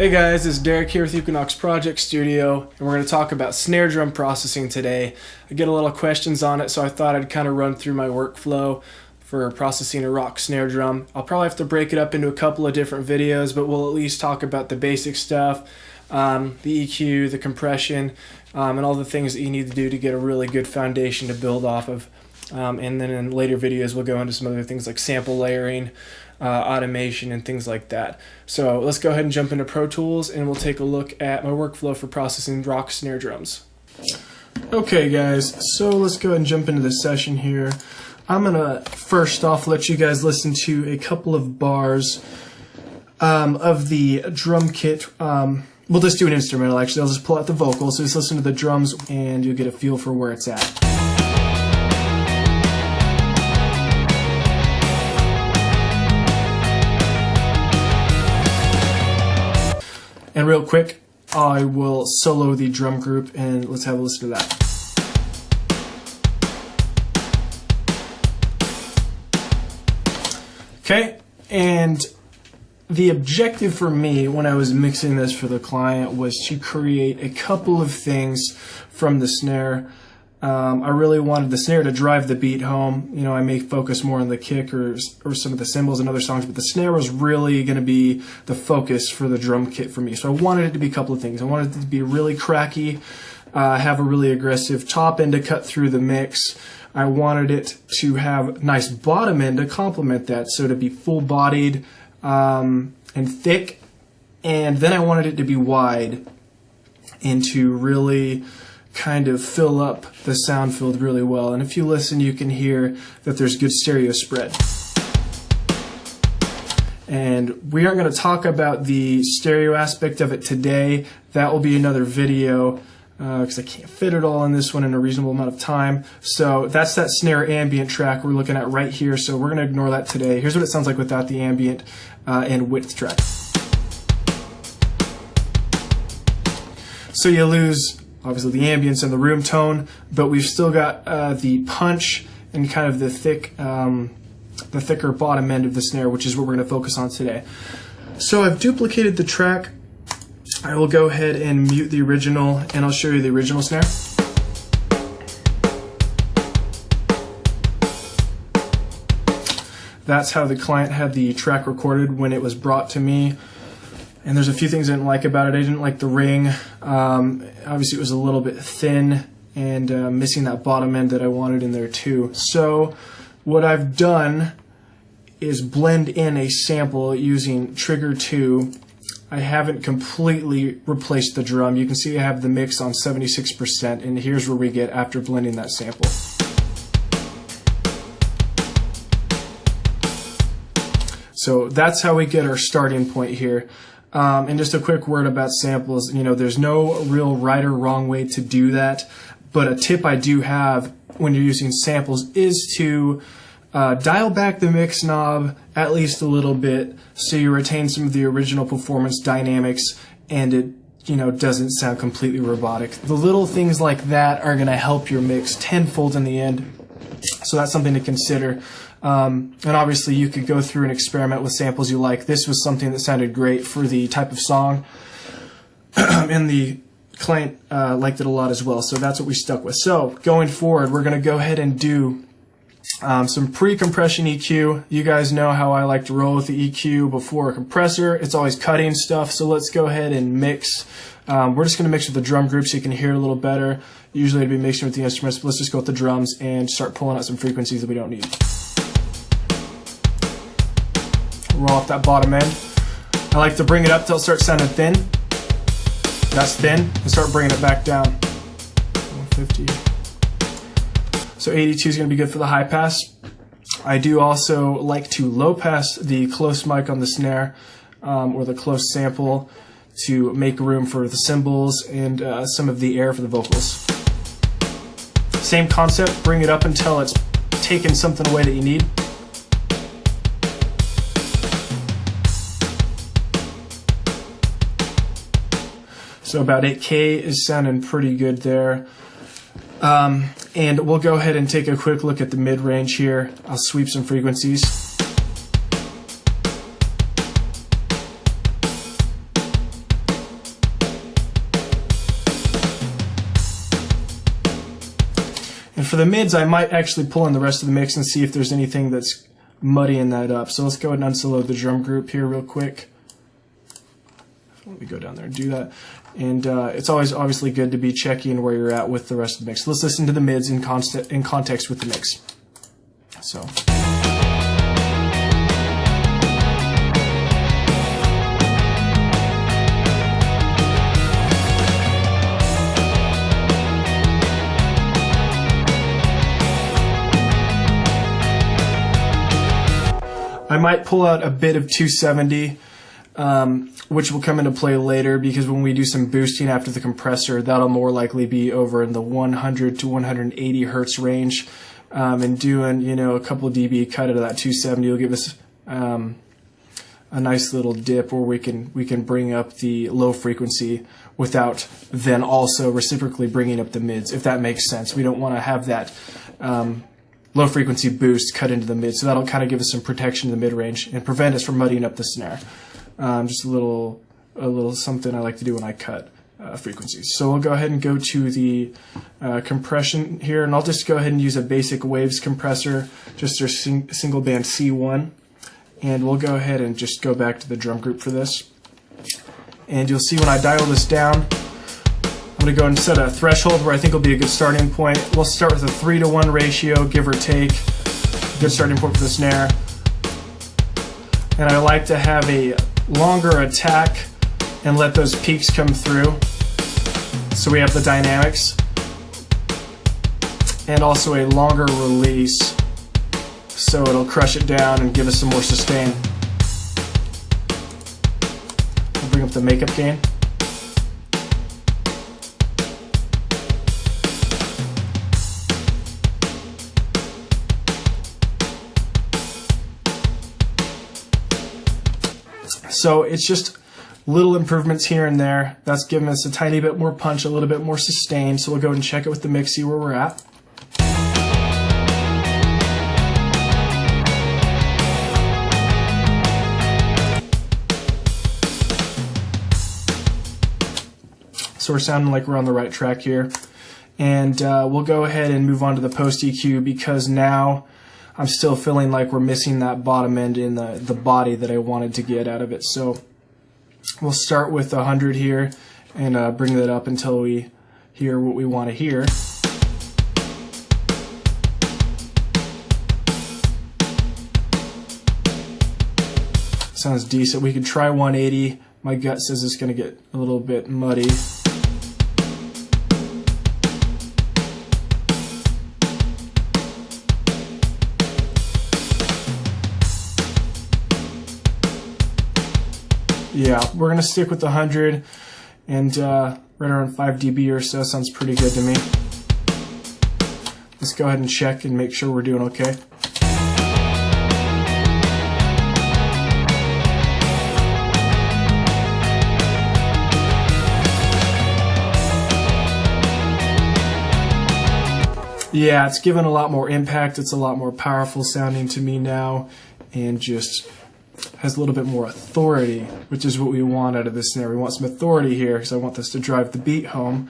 Hey guys, it's Derek here with Equinox Project Studio, and we're going to talk about snare drum processing today. I get a lot of questions on it, so I thought I'd kind of run through my workflow for processing a rock snare drum. I'll probably have to break it up into a couple of different videos, but we'll at least talk about the basic stuff, the EQ, the compression, and all the things that you need to do to get a really good foundation to build off of. And then in later videos, we'll go into some other things like sample layering, automation, and things like that. So let's go ahead and jump into Pro Tools, and we'll take a look at my workflow for processing rock snare drums. Okay guys, so let's go ahead and jump into this session here. I'm gonna first off let you guys listen to a couple of bars of the drum kit. We'll just do an instrumental actually. I'll just pull out the vocals, so just listen to the drums and you'll get a feel for where it's at. And real quick, I will solo the drum group, and let's have a listen to that. Okay, and the objective for me when I was mixing this for the client was to create a couple of things from the snare. I really wanted the snare to drive the beat home. You know, I may focus more on the kick or some of the cymbals in other songs, but the snare was really going to be the focus for the drum kit for me. So I wanted it to be a couple of things. I wanted it to be really cracky, have a really aggressive top end to cut through the mix. I wanted it to have nice bottom end to complement that, so to be full-bodied and thick. And then I wanted it to be wide and to really kind of fill up the sound field really well. And if you listen, you can hear that there's good stereo spread. And we aren't going to talk about the stereo aspect of it today. That will be another video because I can't fit it all in this one in a reasonable amount of time. So that's that snare ambient track we're looking at right here. So we're going to ignore that today. Here's what it sounds like without the ambient and width track. So you lose obviously the ambience and the room tone, but we've still got the punch and kind of the thicker bottom end of the snare, which is what we're going to focus on today. So I've duplicated the track. I will go ahead and mute the original, and I'll show you the original snare. That's how the client had the track recorded when it was brought to me. And there's a few things I didn't like about it. I didn't like the ring. Obviously it was a little bit thin and missing that bottom end that I wanted in there too. So what I've done is blend in a sample using Trigger 2. I haven't completely replaced the drum. You can see I have the mix on 76%, and here's where we get after blending that sample. So that's how we get our starting point here. And just a quick word about samples. You know, there's no real right or wrong way to do that, but a tip I do have when you're using samples is to dial back the mix knob at least a little bit so you retain some of the original performance dynamics and it, you know, doesn't sound completely robotic. The little things like that are going to help your mix tenfold in the end. So that's something to consider. And obviously you could go through and experiment with samples you like. This was something that sounded great for the type of song, and the client liked it a lot as well, so that's what we stuck with. So going forward, we're going to go ahead and do some pre-compression EQ. You guys know how I like to roll with the EQ before a compressor. It's always cutting stuff, so let's go ahead and mix. We're just going to mix with the drum group so you can hear it a little better. Usually I'd be mixing with the instruments, but let's just go with the drums and start pulling out some frequencies that we don't need. Roll off that bottom end. I like to bring it up till it starts sounding thin. That's thin, and start bringing it back down. 150. So 82 is going to be good for the high pass. I do also like to low pass the close mic on the snare or the close sample to make room for the cymbals and some of the air for the vocals. Same concept, bring it up until it's taken something away that you need. So about 8K is sounding pretty good there. And we'll go ahead and take a quick look at the mid-range here. I'll sweep some frequencies. for the mids, I might actually pull in the rest of the mix and see if there's anything that's muddying that up. So let's go ahead and unsolo the drum group here real quick. Let me go down there and do that. And it's always obviously good to be checking where you're at with the rest of the mix. Let's listen to the mids in context with the mix. So. I might pull out a bit of 270, which will come into play later, because when we do some boosting after the compressor, that'll more likely be over in the 100 to 180 hertz range. And doing, a couple dB cut out of that 270 will give us a nice little dip where we can bring up the low frequency without then also reciprocally bringing up the mids, if that makes sense. We don't want to have that low frequency boost cut into the mid, so that'll kind of give us some protection in the mid range and prevent us from muddying up the snare. Just a little something I like to do when I cut frequencies. So we'll go ahead and go to the compression here, and I'll just go ahead and use a basic waves compressor, just a single band C1, and we'll go ahead and just go back to the drum group for this. And you'll see when I dial this down, I'm going to go and set a threshold where I think will be a good starting point. We'll start with a 3-to-1 ratio, give or take. Good starting point for the snare. And I like to have a longer attack and let those peaks come through. So we have the dynamics. And also a longer release, so it'll crush it down and give us some more sustain. I'll bring up the makeup gain. So it's just little improvements here and there. That's giving us a tiny bit more punch, a little bit more sustain. So we'll go and check it with the mix, see where we're at. So we're sounding like we're on the right track here. And we'll go ahead and move on to the post EQ, because now I'm still feeling like we're missing that bottom end in the body that I wanted to get out of it. So we'll start with 100 here and bring that up until we hear what we want to hear. Sounds decent. We could try 180. My gut says it's going to get a little bit muddy. Yeah, we're going to stick with the 100, and right around 5 dB or so sounds pretty good to me. Let's go ahead and check and make sure we're doing okay. Yeah, it's given a lot more impact. It's a lot more powerful sounding to me now, and just has a little bit more authority, which is what we want out of this snare. We want some authority here, because I want this to drive the beat home.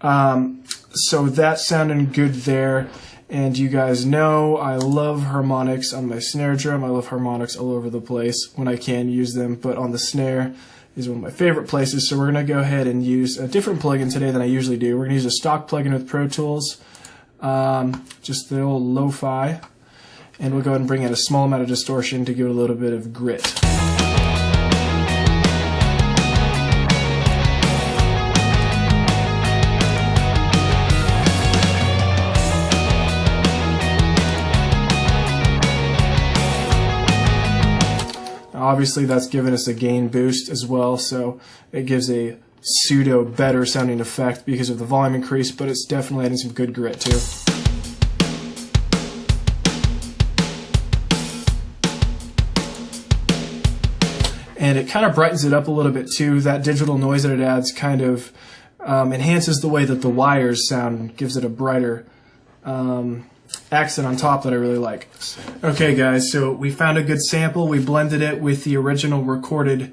So that's sounding good there. And you guys know I love harmonics on my snare drum. I love harmonics all over the place when I can use them, but on the snare is one of my favorite places. So we're going to go ahead and use a different plugin today than I usually do. We're going to use a stock plugin with Pro Tools, just the old lo-fi. And we'll go ahead and bring in a small amount of distortion to give it a little bit of grit. Obviously that's given us a gain boost as well, so it gives a pseudo better sounding effect because of the volume increase, but it's definitely adding some good grit too. And it kind of brightens it up a little bit too. That digital noise that it adds kind of enhances the way that the wires sound, gives it a brighter accent on top that I really like. Okay guys, so we found a good sample. We blended it with the original recorded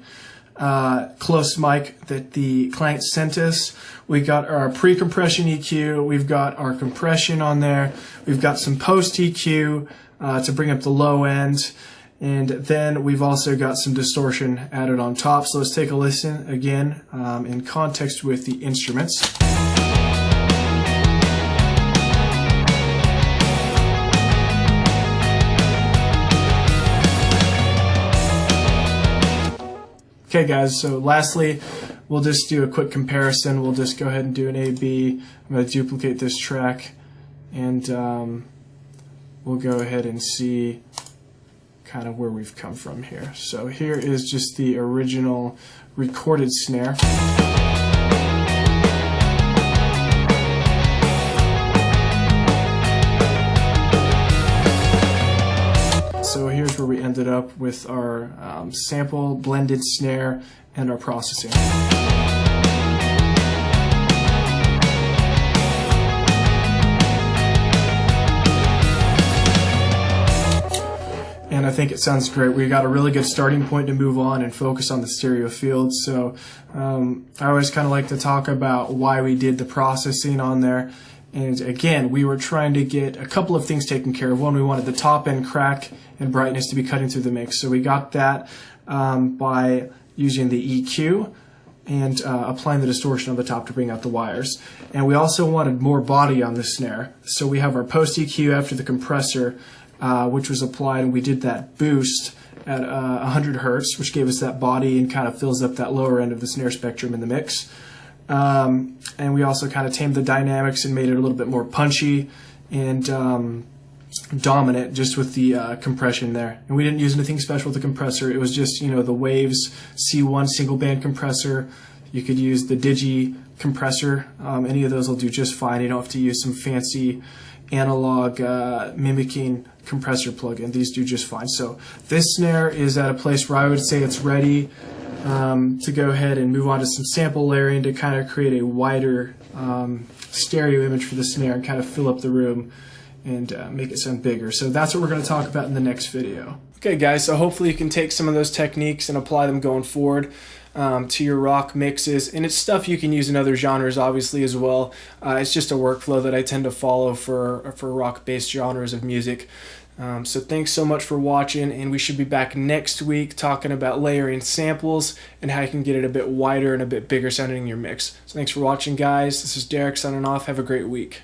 close mic that the client sent us. We got our pre-compression EQ. We've got our compression on there. We've got some post EQ to bring up the low end. And then we've also got some distortion added on top. So let's take a listen again in context with the instruments. Okay guys, so lastly, we'll just do a quick comparison. We'll just go ahead and do an A-B. I'm going to duplicate this track, and we'll go ahead and see kind of where we've come from here. So here is just the original recorded snare. So here's where we ended up with our sample blended snare and our processing. And I think it sounds great. We got a really good starting point to move on and focus on the stereo field. So I always kind of like to talk about why we did the processing on there. And again, we were trying to get a couple of things taken care of. One, we wanted the top end crack and brightness to be cutting through the mix. So we got that by using the EQ and applying the distortion on the top to bring out the wires. And we also wanted more body on the snare. So we have our post EQ after the compressor, which was applied, and we did that boost at 100 hertz, which gave us that body and kind of fills up that lower end of the snare spectrum in the mix. And we also kind of tamed the dynamics and made it a little bit more punchy and dominant just with the compression there. And we didn't use anything special with the compressor. It was just, you know, the Waves C1 single band compressor. You could use the Digi compressor. Any of those will do just fine. You don't have to use some fancy analog mimicking compressor plugin. These do just fine. So this snare is at a place where I would say it's ready to go ahead and move on to some sample layering to kind of create a wider stereo image for the snare and kind of fill up the room and make it sound bigger. So that's what we're going to talk about in the next video. Okay guys, so hopefully you can take some of those techniques and apply them going forward to your rock mixes, and it's stuff you can use in other genres obviously as well. It's just a workflow that I tend to follow for rock-based genres of music. So thanks so much for watching, and we should be back next week talking about layering samples and how you can get it a bit wider and a bit bigger sounding in your mix. So thanks for watching guys. This is Derek signing off. Have a great week.